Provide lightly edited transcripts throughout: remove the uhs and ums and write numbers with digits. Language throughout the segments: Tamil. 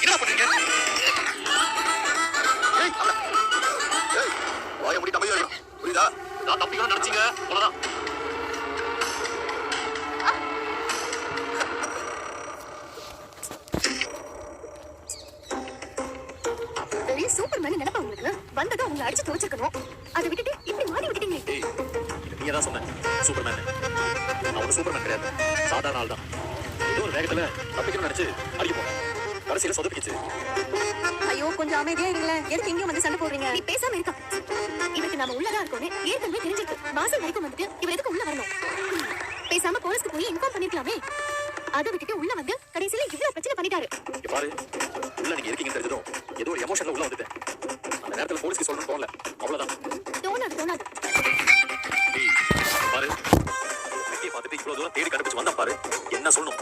என்ன பண்றீங்க? வாய மூடி தம்பியா இருக்கணும். புரியுதா? நான் தப்பிக்கணும்னு நினைச்சீங்க அவ்வளவுதான். பெரிய சூப்பர்மேன் நினைப்பா உங்களுக்கு. வந்ததும் உங்களை அடிச்சு துவச்சிருக்கணும். அதை விட்டுட்டு இப்படி மாறி விட்டுட்டீங்க. நீங்க தான் சொன்ன சூப்பர்மேன். நான் ஒரு சூப்பர்மேன் கிடையாது, சாதாரண ஆள் தான். ஏதோ ஒரு வேகத்துல தப்பிக்கணும்னு நினைச்சு அடிக்க போனேன். கடைசியில சொதப்பிச்சு. ஐயோ கொஞ்சம் அமைதியா இருங்களேன். எதுக்கு எங்கேயும் வந்து சண்டை போடுறீங்க? நீ பேசாம இருக்க. இவருக்கு நாம உள்ளதா இருக்கோன்னு ஏற்கனவே தெரிஞ்சிருக்கு. வாசல் வரைக்கும் வந்துட்டு இவர் எதுக்கு உள்ள வரணும்? பேசாம போலீஸ்க்கு போய் இன்ஃபார்ம் பண்ணிருக்கலாமே. அதை விட்டுட்டு உள்ள வந்து கடைசியில இவ்வளவு பிரச்சனை பண்ணிட்டாரு. பாரு, உள்ள நீங்க இருக்கீங்கன்னு தெரிஞ்சதும் ஏதோ ஒரு எமோஷன்ல உள்ள வந்துட்டேன். அந்த நேரத்துல போலீஸ்க்கு சொல்லணும் தோணல, அவ்வளவுதான். தோணாது. பாரு, வெட்டியை பார்த்துட்டு இவ்வளவு தூரம் தேடி கண்டுபிடிச்சு வந்தா பாரு, என்ன சொல்லணும்?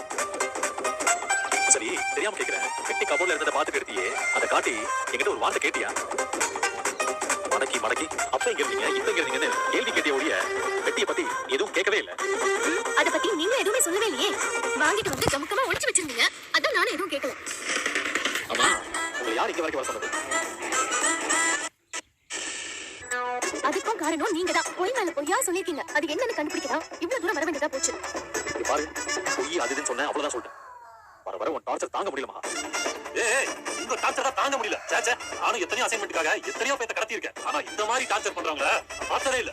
சரி, தெரியாம கேக்குறேன். வெட்டி கபோர்ட்ல இருந்ததை பார்த்துட்டு எடுத்தியே, அதை காட்டி என்கிட்ட ஒரு வார்த்தை கேட்டியா? மடக்கி அப்ப எங்க இருந்தீங்க, இப்ப எங்க இருந்தீங்கன்னு கேள்வி கேட்டிய ஒழிய வெட்டியை பத்தி எதுவும் கேட்கவே இல்லை. அதை பத்தி நீங்க எதுவுமே சொல்லவே இல்லையே. வாங்கிட்டு வந்து ஜமுக்கமா ஒளிச்சு வச்சிருந்தீங்க. அதான் நானும் எதுவும் கேட்கல. ஆமா, உங்களை யார் இங்க வரைக்கும் வர சொன்னது? அதுக்கும் காரணம் நீங்க தான். பொய் மேல பொய்யா சொல்லிருக்கீங்க. அது என்னன்னு கண்டுபிடிக்கதா இவ்வளவு தூரம் வர வேண்டியதா போச்சு. பாரு, பொய் அதுன்னு சொன்னேன், அவ்வளவுதான் சொல்லிட்டேன். வர உன் டார்ச்சர் தாங்க முடியலமா? ஏய், உங்க டார்ச்சர் தான் தாங்க முடியல. சேச்சே, நானும் எத்தனையோ அசைன்மெண்ட்டுக்காக எத்தனையோ பேத்த கடத்தி இருக்கேன். ஆனா இந்த மாதிரி டார்ச்சர் பண்றாங்களே பார்த்ததே இல்ல.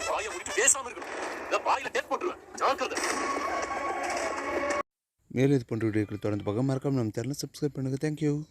வாயை முடிச்சு பேசாம இருக்கணும். இந்த வாயில டேட் போட்டுருவேன். ஜாக்கிரதை. மேலும் இது போன்ற வீடியோக்களை தொடர்ந்து பார்க்க மறக்காம நம்ம சேனலை சப்ஸ்கிரைப் பண்ணுங்க. தேங்க்யூ.